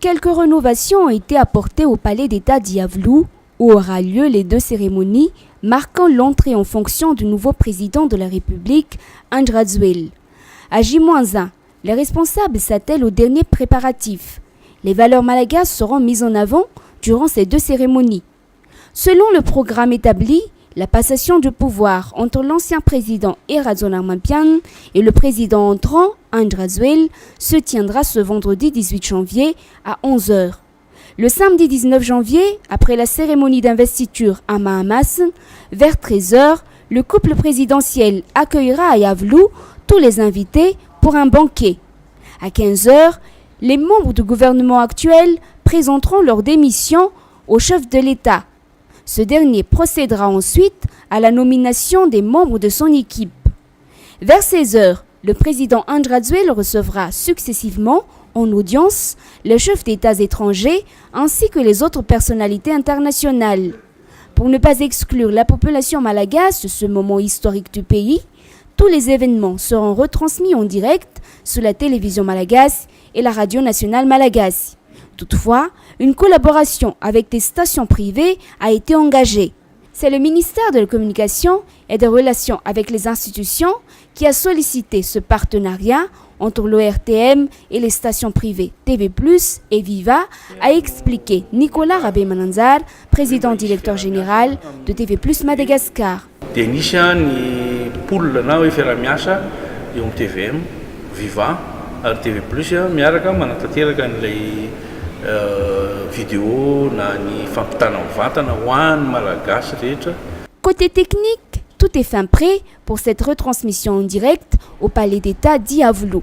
Quelques rénovations ont été apportées au palais d'État d'Iavlou, où aura lieu les 2 cérémonies marquant l'entrée en fonction du nouveau président de la République, André Rajoelina. À J-1, les responsables s'attellent aux derniers préparatifs. Les valeurs malagasy seront mises en avant durant ces 2 cérémonies. Selon le programme établi, la passation de pouvoir entre l'ancien président Erazzona Armampian et le président entrant, André Rajoelina, se tiendra ce vendredi 18 janvier à 11h. Le samedi 19 janvier, après la cérémonie d'investiture à Mahamas, vers 13h, le couple présidentiel accueillera à Iavlou tous les invités pour un banquet. À 15h, les membres du gouvernement actuel présenteront leur démission au chef de l'État. Ce dernier procédera ensuite à la nomination des membres de son équipe. Vers 16h, le président André Rajoelina recevra successivement en audience les chefs d'États étrangers ainsi que les autres personnalités internationales. Pour ne pas exclure la population malagasy de ce moment historique du pays, tous les événements seront retransmis en direct sur la télévision malagasy et la radio nationale malagasy. Toutefois, une collaboration avec des stations privées a été engagée. C'est le ministère de la Communication et des Relations avec les institutions qui a sollicité ce partenariat entre l'ORTM et les stations privées TV+, et Viva, a expliqué Nicolas Rabé-Mananzar, président directeur général de TV+ Madagascar. Dia ny pool na hoe fiaramiasa eo amin'ny TVM, Viva, ary TV+ miaraka manatanteraka n'ilay vidéo na ny fampitana mivantana ho an'ny malagasy rehetra. Côté technique, tout est fin prêt pour cette retransmission en direct au Palais d'État d'Iavlou.